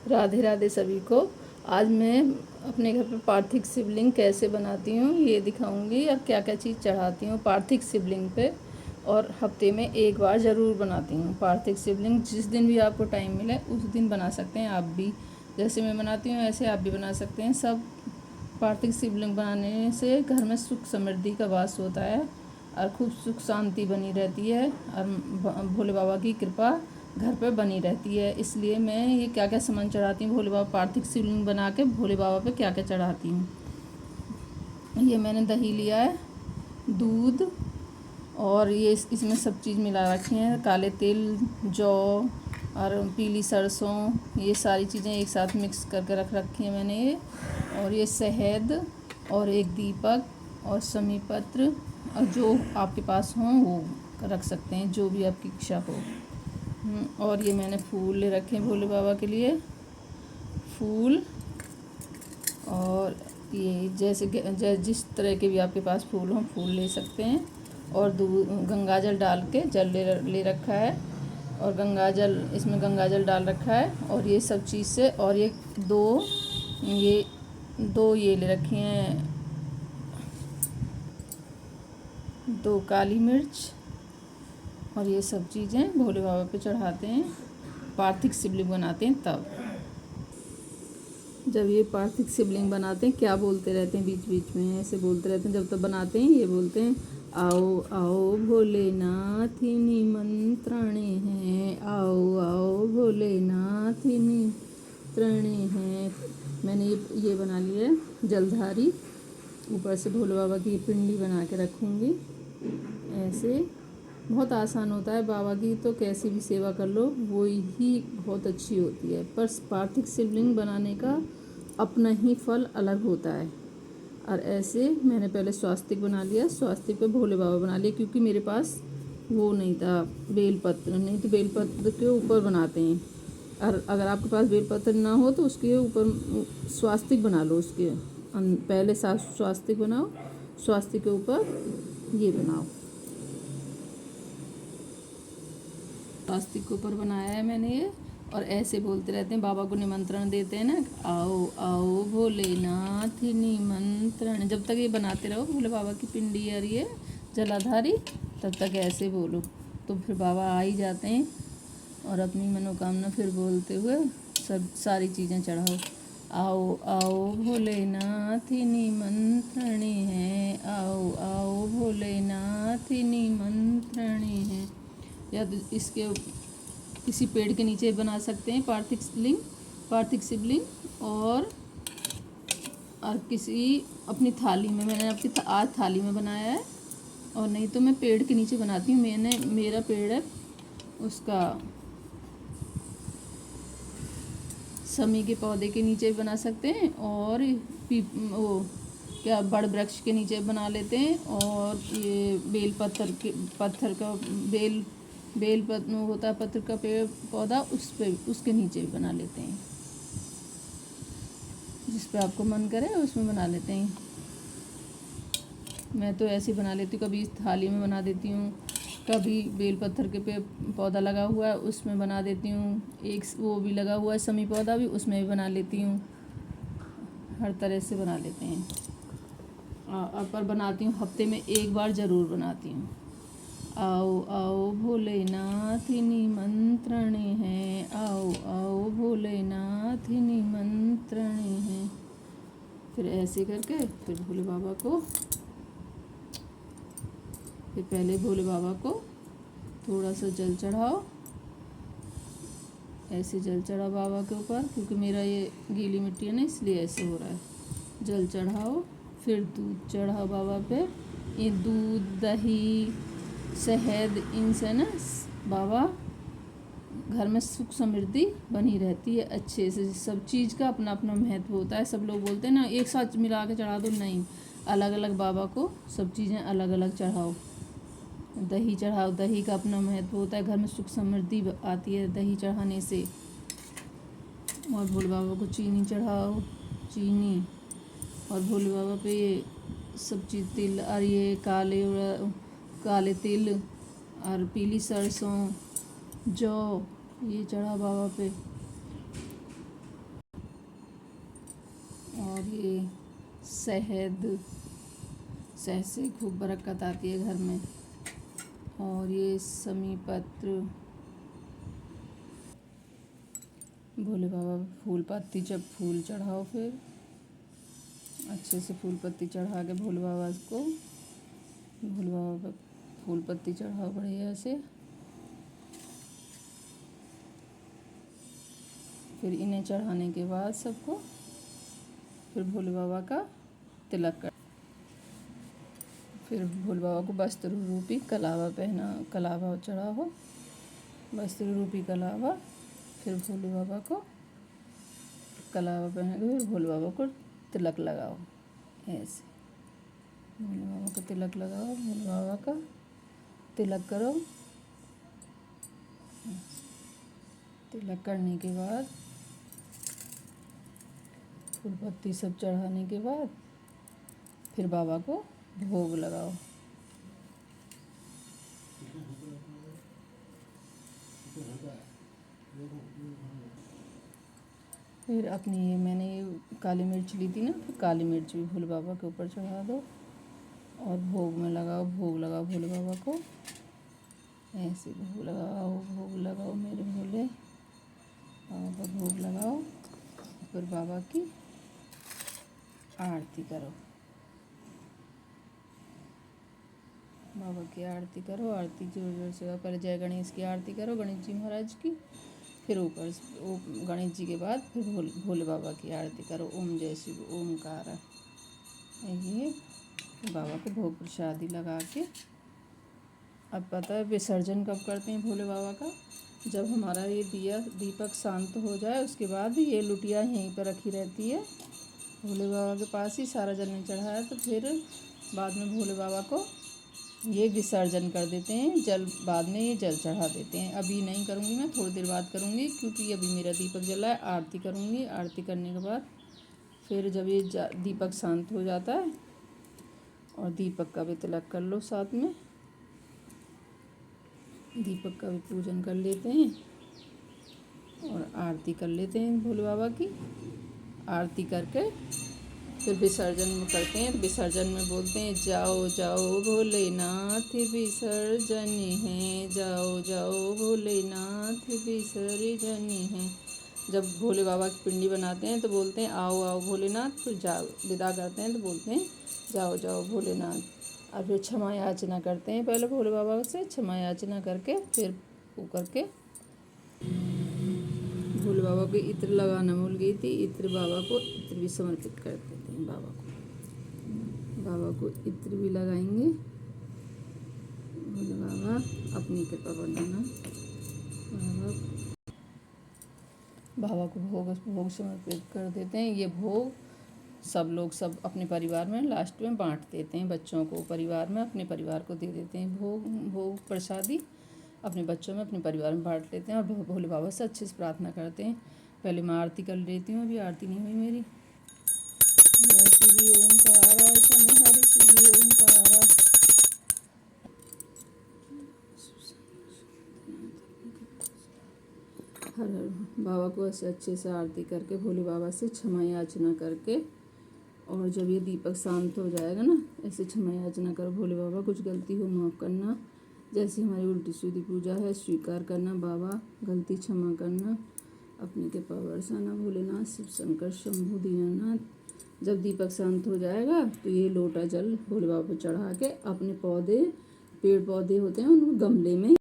राधे राधे सभी को। आज मैं अपने घर पे पार्थिव शिवलिंग कैसे बनाती हूँ ये दिखाऊंगी और क्या क्या चीज़ चढ़ाती हूँ पार्थिव शिवलिंग पे। और हफ्ते में एक बार ज़रूर बनाती हूँ पार्थिव शिवलिंग। जिस दिन भी आपको टाइम मिले उस दिन बना सकते हैं आप भी। जैसे मैं बनाती हूँ ऐसे आप भी बना सकते हैं। सब पार्थिव शिवलिंग बनाने से घर में सुख समृद्धि का वास होता है और खूब सुख शांति बनी रहती है और भोले बाबा की कृपा घर पे बनी रहती है। इसलिए मैं ये क्या क्या सामान चढ़ाती हूँ भोले बाबा, पार्थिव शिवलिंग बना के भोले बाबा पे क्या क्या चढ़ाती हूँ। ये मैंने दही लिया है, दूध, और ये इसमें सब चीज़ मिला रखी है, काले तिल, जौ और पीली सरसों, ये सारी चीज़ें एक साथ मिक्स करके रख रखी हैं मैंने ये। और ये शहद और एक दीपक और समी पत्र, और जो आपके पास हो वो रख सकते हैं, जो भी आपकी इच्छा हो। और ये मैंने फूल ले रखे हैं भोले बाबा के लिए, फूल। और ये जैसे जिस तरह के भी आपके पास फूल हों फूल ले सकते हैं। और गंगा जल डाल के जल ले रखा है, और इसमें गंगा जल डाल रखा है। और ये सब चीज़ से, और ये दो ये ले रखी हैं, 2 काली मिर्च। और ये सब चीज़ें भोले बाबा पे चढ़ाते हैं, पार्थिव शिवलिंग बनाते हैं। तब जब ये पार्थिव शिवलिंग बनाते हैं क्या बोलते रहते हैं, बीच बीच में ऐसे बोलते रहते हैं जब तक बनाते हैं। ये बोलते हैं, आओ आओ भोलेनाथ निमंत्रणे हैं, आओ आओ भोलेनाथ निमंत्रणे हैं। मैंने ये बना लिया है जलधारी। ऊपर से भोले बाबा की पिंडी बना के रखूँगी। ऐसे बहुत आसान होता है, बाबा की तो कैसी भी सेवा कर लो वो ही बहुत अच्छी होती है। पर पार्थिव शिवलिंग बनाने का अपना ही फल अलग होता है। और ऐसे मैंने पहले स्वास्तिक बना लिया, स्वास्तिक पे भोले बाबा बना लिया, क्योंकि मेरे पास वो नहीं था बेलपत्र, नहीं तो बेलपत्र के ऊपर बनाते हैं। और अगर आपके पास बेलपत्र ना हो तो उसके ऊपर स्वास्तिक बना लो, उसके पहले स्वास्तिक बनाओ, स्वास्तिक के ऊपर ये बनाओ। स्वास्तिक के ऊपर बनाया है मैंने ये। और ऐसे बोलते रहते हैं, बाबा को निमंत्रण देते हैं ना, आओ आओ भोलेनाथ निमंत्रण। जब तक ये बनाते रहो भोले बाबा की पिंडी और ये जलाधारी, तब तक ऐसे बोलो तो फिर बाबा आ ही जाते हैं। और अपनी मनोकामना फिर बोलते हुए सब सारी चीज़ें चढ़ाओ। आओ आओ भोलेनाथ निमंत्रणे हैं, आओ आओ भोलेनाथ निमंत्रणे हैं। या तो इसके किसी पेड़ के नीचे बना सकते हैं पार्थिव शिवलिंग। और किसी अपनी थाली में, मैंने अपनी आज थाली में बनाया है, और नहीं तो मैं पेड़ के नीचे बनाती हूँ। मेरा पेड़ है, उसका समी के पौधे के नीचे भी बना सकते हैं, और वो क्या बड़ वृक्ष के नीचे बना लेते हैं। और ये बेल पत्थर का बेल पत्र होता है, पत्र का पेड़ पौधा, उसके नीचे भी बना लेते हैं। जिस पे आपको मन करे उसमें बना लेते हैं। मैं तो ऐसे ही बना लेती हूँ, कभी इस थाली में बना देती हूँ, कभी बेल पत्थर के पे पौधा लगा हुआ है उसमें बना देती हूँ, एक वो भी लगा हुआ है समी पौधा भी, उसमें भी बना लेती हूँ। हर तरह से बना लेते हैं। पर बनाती हूँ हफ्ते में एक बार ज़रूर बनाती हूँ। आओ आओ भोलेनाथ निमंत्रणे हैं, आओ आओ भोलेनाथ निमंत्रणे हैं। फिर ऐसे करके फिर भोले बाबा को, फिर पहले भोले बाबा को थोड़ा सा जल चढ़ाओ। ऐसे जल चढ़ाओ बाबा के ऊपर, क्योंकि मेरा ये गीली मिट्टी है ना इसलिए ऐसे हो रहा है। जल चढ़ाओ, फिर दूध चढ़ाओ बाबा पे। ये दूध, दही, शहद, इनसे ना बाबा घर में सुख समृद्धि बनी रहती है अच्छे से। सब चीज़ का अपना अपना महत्व होता है। सब लोग बोलते हैं ना एक साथ मिला के चढ़ा दो, नहीं, अलग अलग बाबा को सब चीज़ें अलग अलग चढ़ाओ। दही चढ़ाओ, दही का अपना महत्व होता है, घर में सुख समृद्धि आती है दही चढ़ाने से। और भोले बाबा को चीनी चढ़ाओ, चीनी। और भोले बाबा पे ये सब चीज़ तिल, और ये काले तिल और पीली सरसों, जौ, ये चढ़ा बाबा पे। और ये शहद से खूब बरकत आती है घर में। और ये समी पत्र, भोले बाबा फूल पत्ती, जब फूल चढ़ाओ फिर अच्छे से फूल पत्ती चढ़ा के भोले बाबा पे फूल पत्ती चढ़ाओ बढ़िया से। फिर इन्हें चढ़ाने के बाद सबको फिर भोले बाबा का तिलक कर, फिर भोले बाबा को वस्त्र रूपी कलावा चढ़ाओ, वस्त्र रूपी कलावा। फिर भोले बाबा को कलावा पहना के फिर भोले बाबा को तिलक लगाओ। ऐसे भोले बाबा को तिलक लगाओ, भोले बाबा का तिलक करो। तिलक करने के बाद फूल पत्ती सब चढ़ाने के बाद फिर बाबा को भोग लगाओ। फिर अपनी ये मैंने काली मिर्च ली थी ना, फिर काली मिर्च भी भोले बाबा के ऊपर चढ़ा दो और भोग में लगाओ, भोग लगाओ भोले बाबा को। ऐसे भोग लगाओ मेरे भोले बाबा का भोग लगाओ। फिर बाबा की आरती करो, बाबा की आरती करो। आरती जोर जोर से पहले जय गणेश की आरती करो, गणेश जी महाराज की। फिर ऊपर गणेश जी के बाद फिर भोले बाबा की आरती करो। ओम जय शिव ओमकार। ये बाबा को भोग प्रसादी लगा के अब पता है विसर्जन कब करते हैं भोले बाबा का? जब हमारा ये दीपक शांत हो जाए उसके बाद ये लुटिया यहीं पर रखी रहती है भोले बाबा के पास ही। सारा जल नहीं चढ़ाया तो फिर बाद में भोले बाबा को ये विसर्जन कर देते हैं, जल बाद में ये जल चढ़ा देते हैं। अभी नहीं करूँगी मैं, थोड़ी देर बाद करूँगी क्योंकि अभी मेरा दीपक जला है। आरती करूँगी, आरती करने के बाद फिर जब ये दीपक शांत हो जाता है और दीपक का भी तिलक कर लो साथ में, दीपक का भी पूजन कर लेते हैं और आरती कर लेते हैं भोले बाबा की। आरती करके फिर विसर्जन में करते हैं। विसर्जन में बोलते हैं जाओ जाओ भोलेनाथ विसर्जन है, जाओ जाओ भोलेनाथ विसर्जन है। जब भोले बाबा की पिंडी बनाते हैं तो बोलते हैं आओ आओ भोलेनाथ। फिर जाओ विदा करते हैं तो बोलते हैं जाओ जाओ भोलेनाथ। और फिर क्षमा याचना करते हैं पहले भोले बाबा से, क्षमा याचना करके फिर वो करके भोले बाबा को इत्र लगाना भूल गई थी। इत्र बाबा को इत्र भी समर्पित कर देते हैं बाबा को इत्र भी लगाएंगे। भोले बाबा अपनी कृपा बनाना। बाबा को भोग समर्पित कर देते हैं। ये भोग सब अपने परिवार में लास्ट में बांट देते हैं, बच्चों को परिवार में अपने परिवार को दे देते हैं। भोग प्रसादी अपने बच्चों में अपने परिवार में बांट लेते हैं और भोले बाबा से अच्छे से प्रार्थना करते हैं। पहले मैं आरती कर लेती हूँ, अभी आरती नहीं हुई मेरी। जय शिव ओंकारा हरि शिव ओंकारा। हर बाबा को ऐसे अच्छे से आरती करके भोले बाबा से क्षमा याचना करके, और जब ये दीपक शांत हो जाएगा ना, ऐसे क्षमा याचना करो भोले बाबा कुछ गलती हो माफ़ करना। जैसी हमारी उल्टी सीधी पूजा है स्वीकार करना, बाबा गलती क्षमा करना, अपनी कृपा बरसाना भोलेनाथ शिव शंकर शंभु दीनानाथ। जब दीपक शांत हो जाएगा तो ये लोटा जल भोले बाबा पर चढ़ा के अपने पेड़ पौधे होते हैं उनको गमले में